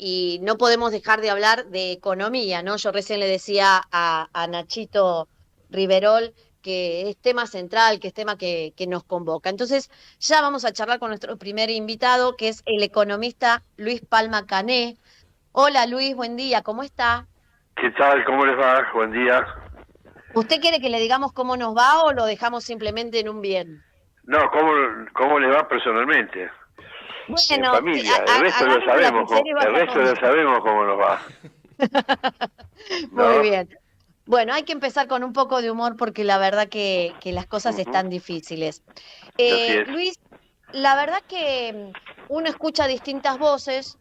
y no podemos dejar de hablar de economía, ¿no? Yo recién le decía a Nachito Riverol que es tema central, que es tema que nos convoca. Entonces, ya vamos a charlar con nuestro primer invitado, que es el economista Luis Palma Cané. Hola Luis, buen día, ¿cómo está? ¿Qué tal? ¿Cómo les va? Buen día. ¿Usted quiere que le digamos cómo nos va o lo dejamos simplemente en un bien? No, ¿cómo le va personalmente? En Bueno, familia. agarre su lapicero y El vaya resto ya tomando. sabemos cómo nos va, Muy ¿no? bien. Bueno, hay que empezar con un poco de humor porque la verdad que las cosas Ujú. están difíciles. Así es. Luis, la verdad que uno escucha distintas voces,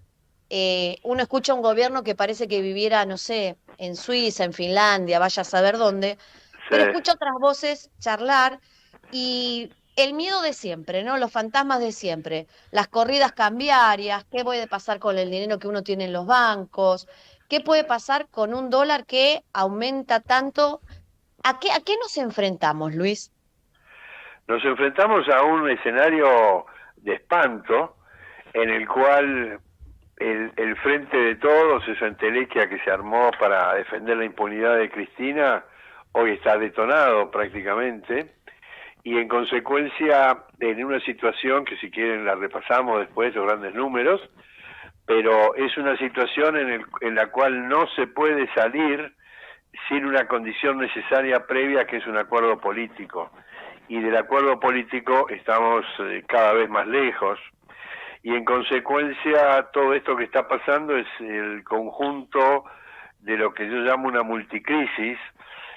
uno escucha un gobierno que parece que viviera, no sé, en Suiza, en Finlandia, vaya a saber dónde, Sí. pero escucha otras voces charlar y el miedo de siempre, ¿no? Los fantasmas de siempre, las corridas cambiarias, qué puede pasar con el dinero que uno tiene en los bancos, qué puede pasar con un dólar que aumenta tanto. ¿A qué nos enfrentamos, Luis? Nos enfrentamos a un escenario de espanto en el cual el frente de todos, esa entelequia que se armó para defender la impunidad de Cristina, hoy está detonado prácticamente. Y en consecuencia, en una situación que si quieren la repasamos después, los grandes números, pero es una situación en la cual no se puede salir sin una condición necesaria previa, que es un acuerdo político. Y del acuerdo político estamos cada vez más lejos. Y en consecuencia, todo esto que está pasando es el conjunto de lo que yo llamo una multicrisis,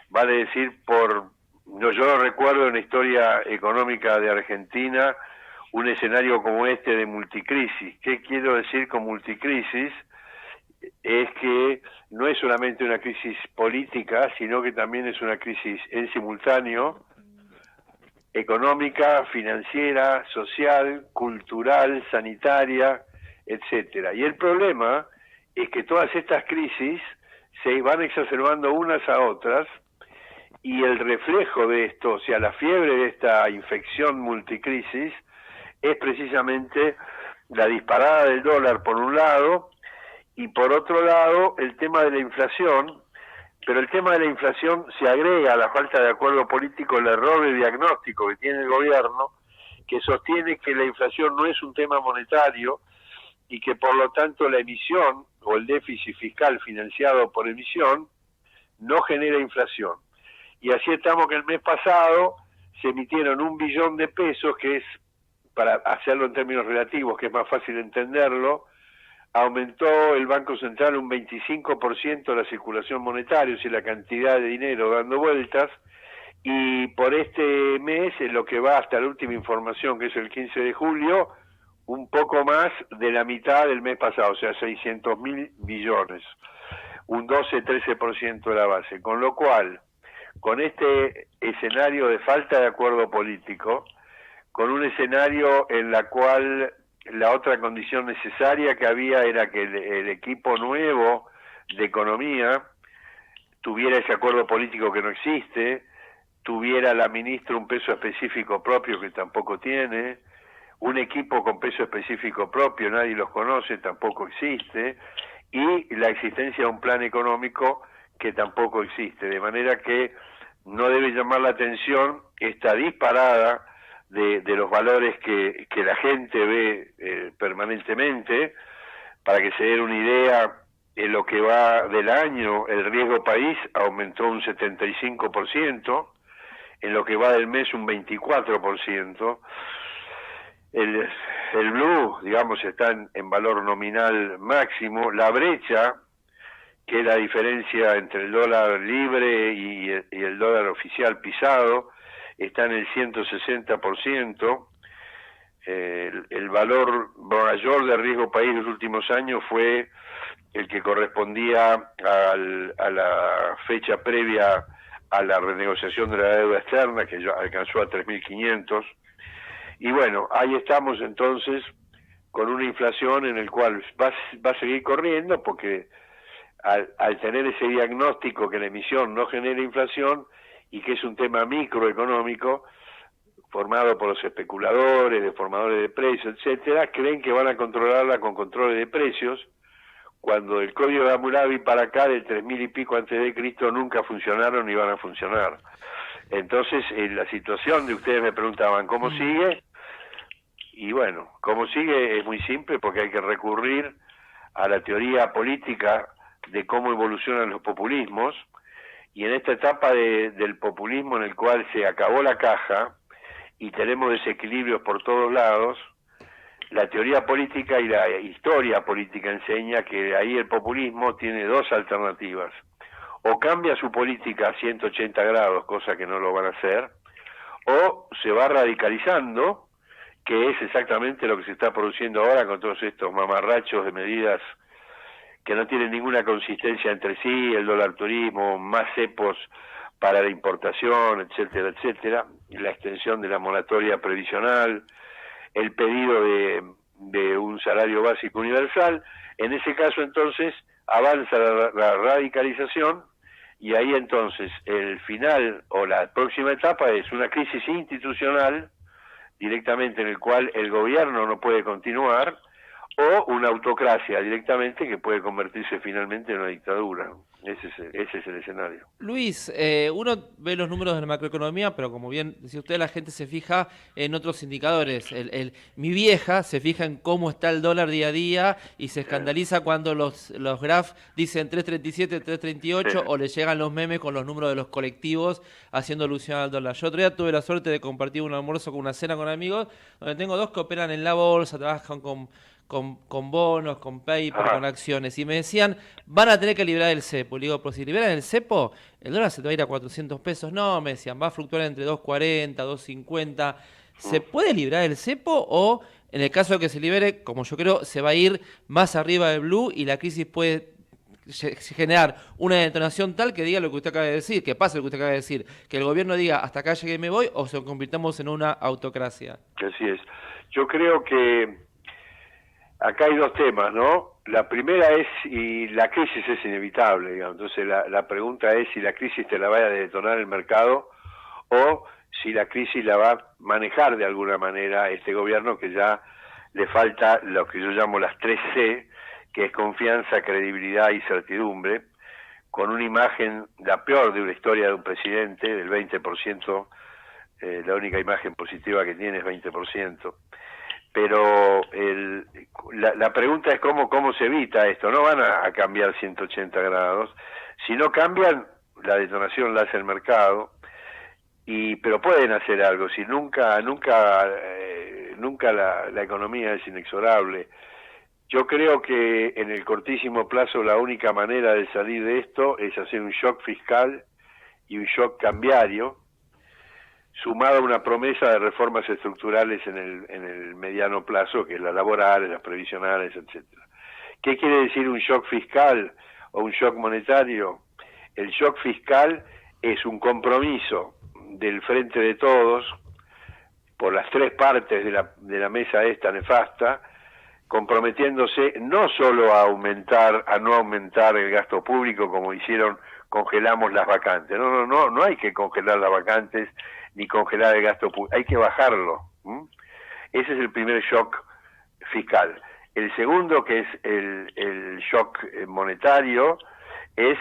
vale decir, no, yo no recuerdo en la historia económica de Argentina un escenario como este de multicrisis. ¿Qué quiero decir con multicrisis? Es que no es solamente una crisis política, sino que también es una crisis en simultáneo económica, financiera, social, cultural, sanitaria, etcétera. Y el problema es que todas estas crisis se van exacerbando unas a otras y el reflejo de esto, o sea, la fiebre de esta infección multicrisis, es precisamente la disparada del dólar por un lado y por otro lado el tema de la inflación, pero el tema de la inflación se agrega a la falta de acuerdo político, el error de diagnóstico que tiene el gobierno, que sostiene que la inflación no es un tema monetario y que por lo tanto la emisión o el déficit fiscal financiado por emisión no genera inflación. Y así estamos que el mes pasado se emitieron 1 billón de pesos, que es, para hacerlo en términos relativos, que es más fácil entenderlo, aumentó el Banco Central un 25% la circulación monetaria, o sea, la cantidad de dinero dando vueltas, y por este mes, en lo que va hasta la última información, que es el 15 de julio, un poco más de la mitad del mes pasado, o sea, 600.000 billones, un 12-13% de la base, con lo cual, con este escenario de falta de acuerdo político, con un escenario en la cual la otra condición necesaria que había era que el equipo nuevo de economía tuviera ese acuerdo político que no existe, tuviera la ministra un peso específico propio que tampoco tiene, un equipo con peso específico propio, nadie los conoce, tampoco existe, y la existencia de un plan económico que tampoco existe, de manera que no debe llamar la atención esta disparada de los valores que la gente ve permanentemente. Para que se den una idea, en lo que va del año, el riesgo país aumentó un 75%, en lo que va del mes un 24%. El, el blue, digamos, está en valor nominal máximo. La brecha, que es la diferencia entre el dólar libre y el dólar oficial pisado, está en el 160%. El valor mayor de riesgo país de los últimos años fue el que correspondía a la fecha previa a la renegociación de la deuda externa, que ya alcanzó a 3.500. Y bueno, ahí estamos entonces con una inflación en el cual va a seguir corriendo, porque al tener ese diagnóstico que la emisión no genera inflación y que es un tema microeconómico, formado por los especuladores, deformadores de precios, etcétera, creen que van a controlarla con controles de precios, cuando el Código de Hammurabi para acá, del 3000 y pico antes de Cristo, nunca funcionaron ni van a funcionar. Entonces, la situación de ustedes me preguntaban, ¿cómo sigue? Y bueno, ¿cómo sigue? Es muy simple, porque hay que recurrir a la teoría política de cómo evolucionan los populismos, y en esta etapa del populismo en el cual se acabó la caja y tenemos desequilibrios por todos lados, la teoría política y la historia política enseña que ahí el populismo tiene dos alternativas: o cambia su política a 180 grados, cosa que no lo van a hacer, o se va radicalizando, que es exactamente lo que se está produciendo ahora con todos estos mamarrachos de medidas que no tienen ninguna consistencia entre sí, el dólar turismo, más cepos para la importación, etcétera, etcétera, la extensión de la moratoria previsional, el pedido de un salario básico universal. En ese caso, entonces, avanza la radicalización, y ahí entonces el final o la próxima etapa es una crisis institucional directamente, en el cual el gobierno no puede continuar, o una autocracia directamente que puede convertirse finalmente en una dictadura. Ese es el escenario. Luis, uno ve los números de la macroeconomía, pero como bien decía usted, la gente se fija en otros indicadores. Mi vieja se fija en cómo está el dólar día a día y se escandaliza cuando los graphs dicen 3.37, 3.38, o le llegan los memes con los números de los colectivos haciendo alusión al dólar. Yo otro día tuve la suerte de compartir un almuerzo con una cena con amigos, donde tengo dos que operan en la bolsa, trabajan con bonos, con paper, con acciones, y me decían, van a tener que liberar el cepo. Le digo, pero si liberan el cepo, el dólar se te va a ir a 400 pesos. No, me decían, va a fluctuar entre 2.40, 2.50. ¿Se puede liberar el cepo, o en el caso de que se libere, como yo creo, se va a ir más arriba del blue y la crisis puede generar una detonación tal que diga lo que usted acaba de decir, que pase lo que usted acaba de decir, que el gobierno diga hasta acá llegué y me voy, o se convirtamos en una autocracia? Así es. Yo creo que acá hay dos temas, ¿no? La primera es, y la crisis es inevitable, digamos. Entonces la pregunta es si la crisis te la va a detonar el mercado, o si la crisis la va a manejar de alguna manera este gobierno, que ya le falta lo que yo llamo las 3C, que es confianza, credibilidad y certidumbre, con una imagen, la peor de una historia de un presidente, del 20%, la única imagen positiva que tiene es 20%. Pero la pregunta es cómo se evita esto. No van a cambiar 180 grados. Si no cambian, la detonación la hace el mercado, pero pueden hacer algo. Si nunca la economía es inexorable. Yo creo que en el cortísimo plazo la única manera de salir de esto es hacer un shock fiscal y un shock cambiario, sumado a una promesa de reformas estructurales en el mediano plazo, que es las laborales, las previsionales, etcétera. ¿Qué quiere decir un shock fiscal o un shock monetario? El shock fiscal es un compromiso del Frente de Todos, por las tres partes de la mesa esta nefasta, comprometiéndose no solo a no aumentar el gasto público, como hicieron, congelamos las vacantes. No hay que congelar las vacantes ni congelar el gasto público, hay que bajarlo. Ese es el primer shock fiscal. El segundo, que es el shock monetario, es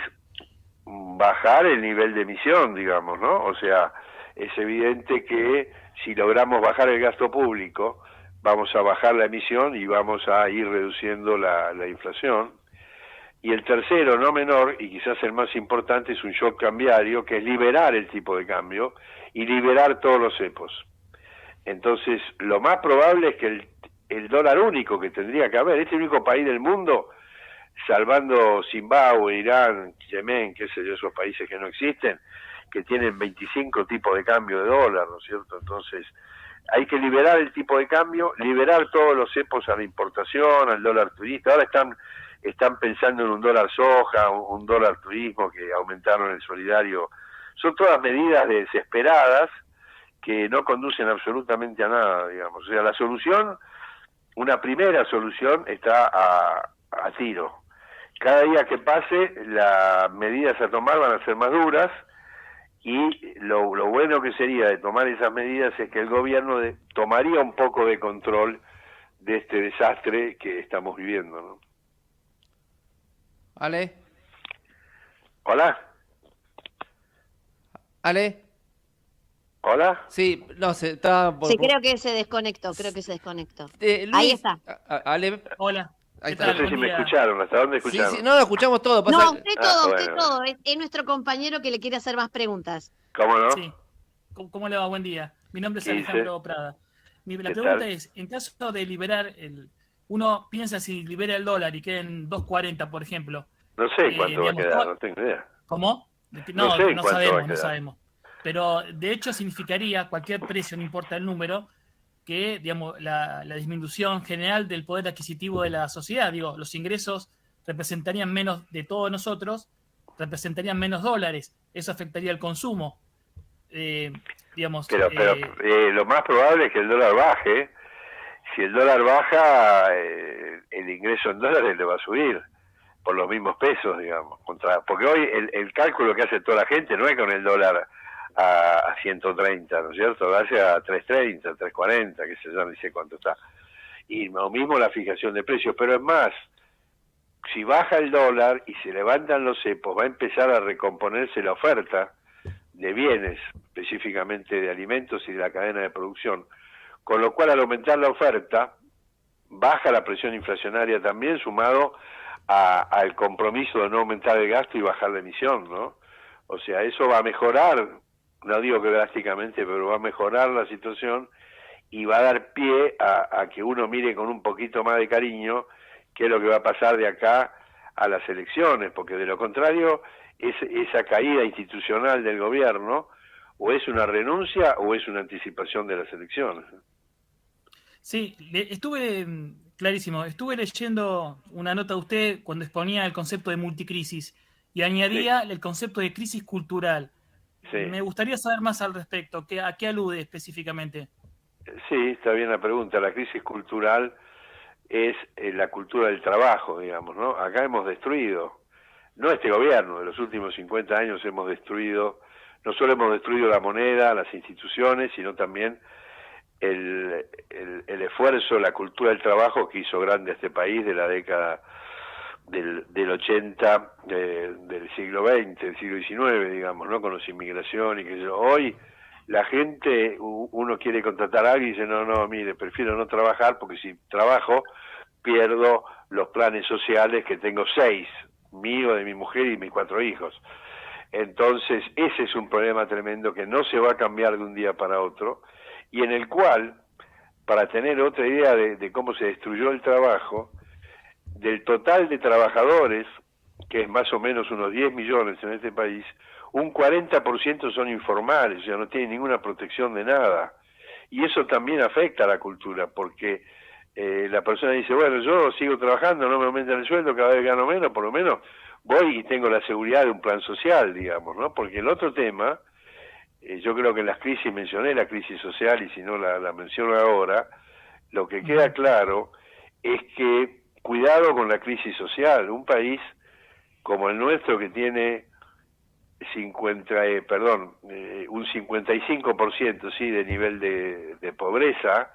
bajar el nivel de emisión, digamos, ¿no? O sea, es evidente que si logramos bajar el gasto público, vamos a bajar la emisión y vamos a ir reduciendo la inflación. Y el tercero, no menor, y quizás el más importante, es un shock cambiario, que es liberar el tipo de cambio y liberar todos los cepos. Entonces, lo más probable es que el dólar único que tendría que haber, este único país del mundo, salvando Zimbabue, Irán, Yemen, qué sé yo, esos países que no existen, que tienen 25 tipos de cambio de dólar, ¿no es cierto? Entonces, hay que liberar el tipo de cambio, liberar todos los cepos a la importación, al dólar turista. Ahora están pensando en un dólar soja, un dólar turismo, que aumentaron el solidario. Son todas medidas desesperadas que no conducen absolutamente a nada, digamos. O sea, la solución, una primera solución, está a tiro. Cada día que pase, las medidas a tomar van a ser más duras, y lo bueno que sería de tomar esas medidas es que el gobierno tomaría un poco de control de este desastre que estamos viviendo, ¿no? Ale, Hola, Ale. hola. Sí, no sé, estaba Sí, creo que se desconectó, creo que se desconectó. Ahí Luis, está. Ale, Hola, ahí ¿qué está. No tal? sé Buen si me día. escucharon, ¿hasta dónde Sí, sí, escucharon? no, lo escuchamos todo. Pasa, No, usted Bueno, todo. Es nuestro compañero que le quiere hacer más preguntas. ¿cómo no? Sí, ¿cómo le va? Buen día. Mi nombre es 15, Alejandro Prada. La ¿qué pregunta tal? es, en caso de liberar uno piensa si libera el dólar y queda en 2.40, por ejemplo, No sé cuánto va a digamos, quedar, no tengo idea. ¿cómo? No No, sé no cuánto va a sabemos, no quedar. sabemos. Pero de hecho significaría cualquier precio, no importa el número, que digamos, la disminución general del poder adquisitivo de la sociedad. Digo, los ingresos representarían menos de todos nosotros, representarían menos dólares. Eso afectaría el consumo. Eh, digamos, Pero lo más probable es que el dólar baje. Si el dólar baja, el ingreso en dólares le va a subir por los mismos pesos, digamos. Porque hoy el cálculo que hace toda la gente no es con el dólar a 130, ¿no es cierto? Lo hace a 330, 340, que sé yo, no sé cuánto está. Y lo mismo la fijación de precios, pero es más, si baja el dólar y se levantan los cepos, va a empezar a recomponerse la oferta de bienes, específicamente de alimentos y de la cadena de producción, con lo cual al aumentar la oferta, baja la presión inflacionaria también, sumado al compromiso de no aumentar el gasto y bajar la emisión, ¿no? O sea, eso va a mejorar, no digo que drásticamente, pero va a mejorar la situación y va a dar pie a que uno mire con un poquito más de cariño qué es lo que va a pasar de acá a las elecciones, porque de lo contrario, esa caída institucional del gobierno o es una renuncia o es una anticipación de las elecciones. sí, clarísimo, estuve leyendo una nota de usted cuando exponía el concepto de multicrisis y Sí, añadía el concepto de crisis cultural. sí. Me gustaría saber más al respecto. ¿A qué alude específicamente? Sí, está bien la pregunta. La crisis cultural es la cultura del trabajo, digamos, ¿no? Acá hemos destruido, no este gobierno, de los últimos 50 años hemos destruido, no solo hemos destruido la moneda, las instituciones, sino también el esfuerzo, la cultura del trabajo que hizo grande a este país de la década del 80 del siglo XX, del siglo XIX, digamos, ¿no? Con las inmigraciones y que yo. Hoy la gente, uno quiere contratar a alguien y dice, no, no, mire, prefiero no trabajar porque si trabajo pierdo los planes sociales que tengo 6, mío, de mi mujer y mis 4 hijos. Entonces, ese es un problema tremendo que no se va a cambiar de un día para otro y en el cual, para tener otra idea de cómo se destruyó el trabajo, del total de trabajadores, que es más o menos unos 10 millones en este país, un 40% son informales, o sea, no tienen ninguna protección de nada. Y eso también afecta a la cultura, porque la persona dice, bueno, yo sigo trabajando, no me aumentan el sueldo, cada vez gano menos, por lo menos voy y tengo la seguridad de un plan social, digamos, ¿no? Porque el otro tema, yo creo que en las crisis mencioné la crisis social y si no la menciono ahora, lo que queda claro es que cuidado con la crisis social. Un país como el nuestro que tiene un 55% sí de nivel de pobreza,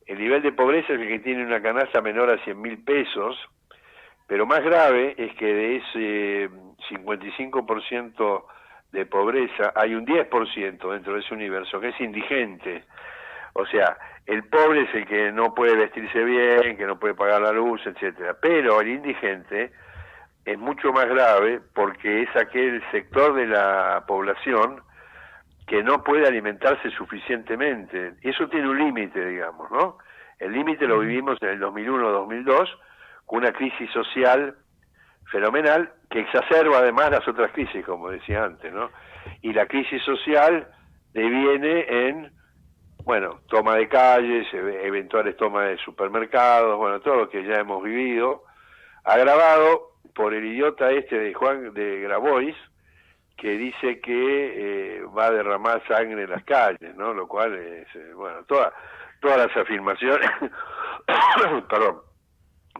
el nivel de pobreza es el que tiene una canasta menor a 100.000 pesos, pero más grave es que de ese 55% de pobreza hay un 10% dentro de ese universo que es indigente. O sea, el pobre es el que no puede vestirse bien, que no puede pagar la luz, etcétera. Pero el indigente es mucho más grave porque es aquel sector de la población que no puede alimentarse suficientemente. Eso tiene un límite, digamos, ¿no? El límite lo vivimos en el 2001-2002 con una crisis social fenomenal que exacerba además las otras crisis, como decía antes, ¿no? Y la crisis social deviene en, bueno, toma de calles, eventuales tomas de supermercados, bueno, todo lo que ya hemos vivido, agravado por el idiota este de Juan de Grabois, que dice que va a derramar sangre en las calles, ¿no? Lo cual es, bueno, todas las afirmaciones, perdón,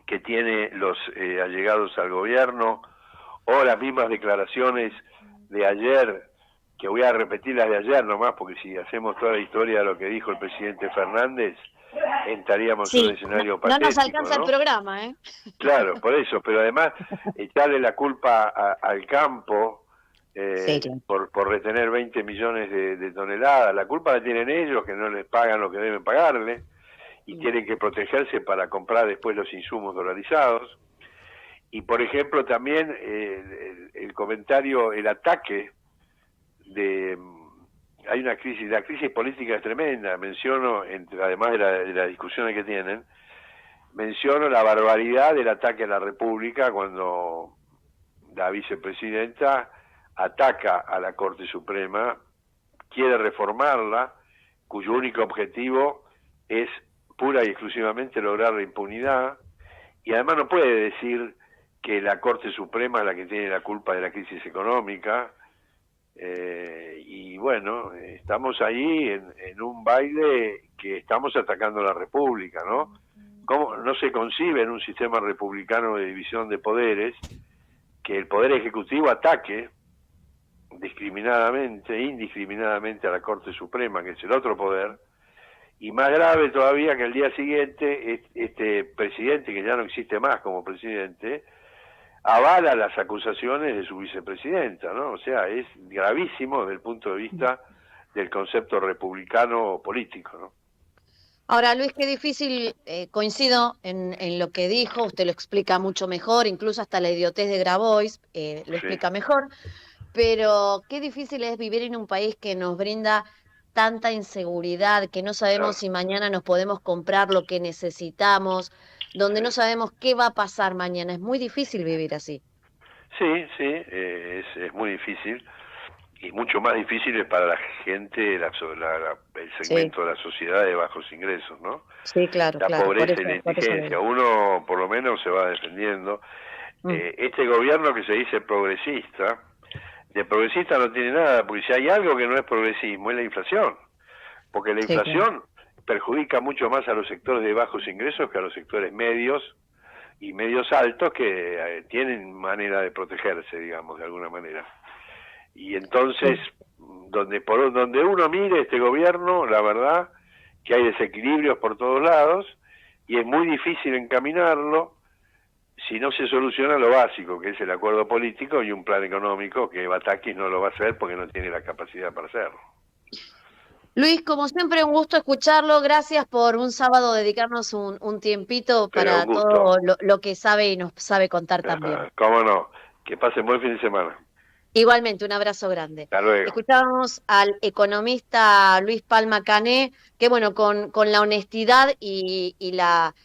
que tiene los allegados al gobierno, o las mismas declaraciones de ayer, que voy a repetir las de ayer nomás, porque si hacemos toda la historia de lo que dijo el presidente Fernández, entraríamos en un escenario no patético. nos alcanza ¿no? el programa, ¿eh? Claro, por eso, pero además echarle la culpa al campo Sí, claro. por retener 20 millones de toneladas, la culpa la tienen ellos, que no les pagan lo que deben pagarle, y tienen que protegerse para comprar después los insumos dolarizados. Y por ejemplo también el comentario, el ataque hay una crisis, la crisis política es tremenda, menciono, además de las discusiones que tienen, menciono la barbaridad del ataque a la República cuando la vicepresidenta ataca a la Corte Suprema, quiere reformarla, cuyo único objetivo es pura y exclusivamente lograr la impunidad, y además no puede decir que la Corte Suprema es la que tiene la culpa de la crisis económica, y bueno, estamos ahí en un baile que estamos atacando a la República, ¿no? ¿Cómo no se concibe en un sistema republicano de división de poderes que el Poder Ejecutivo ataque indiscriminadamente a la Corte Suprema, que es el otro poder, y más grave todavía que el día siguiente este presidente, que ya no existe más como presidente, avala las acusaciones de su vicepresidenta, ¿no? O sea, es gravísimo desde el punto de vista del concepto republicano político, ¿no? Ahora, Luis, qué difícil, coincido en lo que dijo, usted lo explica mucho mejor, incluso hasta la idiotez de Grabois lo explica mejor, pero qué difícil es vivir en un país que nos brinda tanta inseguridad, que no sabemos si mañana nos podemos comprar lo que necesitamos, donde no sabemos qué va a pasar mañana. Es muy difícil vivir así. Sí, es muy difícil, y mucho más difícil es para la gente, el segmento de la sociedad de bajos ingresos, ¿no? Sí, claro. La pobreza y la indigencia. Uno por lo menos se va defendiendo. Este gobierno que se dice progresista, de progresista no tiene nada, porque si hay algo que no es progresismo es la inflación, porque la inflación perjudica mucho más a los sectores de bajos ingresos que a los sectores medios y medios altos, que tienen manera de protegerse, digamos, de alguna manera. Y entonces, por donde uno mire este gobierno, la verdad que hay desequilibrios por todos lados, y es muy difícil encaminarlo si no se soluciona lo básico, que es el acuerdo político y un plan económico, que Batakis no lo va a hacer porque no tiene la capacidad para hacerlo. Luis, como siempre, un gusto escucharlo. Gracias por un sábado dedicarnos un tiempito para todo lo que sabe y nos sabe contar también. Cómo no. Que pasen buen fin de semana. Igualmente, un abrazo grande. Hasta luego. Escuchábamos al economista Luis Palma Cané, que bueno, con la honestidad y la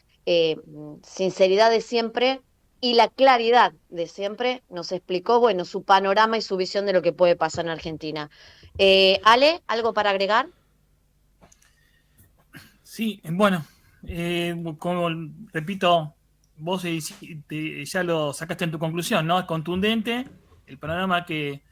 sinceridad de siempre y la claridad de siempre nos explicó, bueno, su panorama y su visión de lo que puede pasar en Argentina. Ale, ¿algo para agregar? Sí, bueno, como repito, vos ya lo sacaste en tu conclusión, ¿no? Es contundente. El panorama que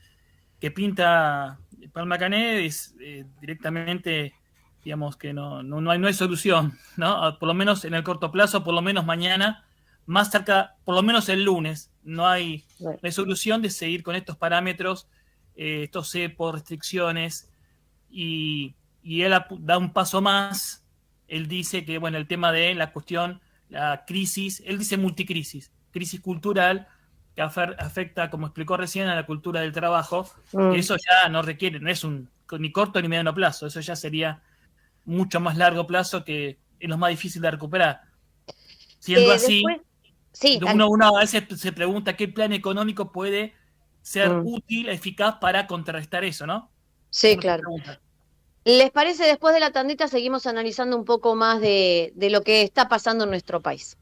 pinta Palma Cané es directamente, digamos, que no hay solución, ¿no? Por lo menos en el corto plazo, por lo menos mañana, más cerca, por lo menos el lunes, no hay solución de seguir con estos parámetros, estos cepos, restricciones, y él da un paso más. Él dice que, bueno, el tema de la cuestión, la crisis, él dice multicrisis, crisis cultural, que afecta, como explicó recién, a la cultura del trabajo, que eso ya no requiere, no es ni corto ni mediano plazo, eso ya sería mucho más largo plazo, que es lo más difícil de recuperar. Siendo así, uno a veces se pregunta qué plan económico puede ser útil, eficaz para contrarrestar eso, ¿no? Sí, claro. ¿Les parece, después de la tandita seguimos analizando un poco más de lo que está pasando en nuestro país?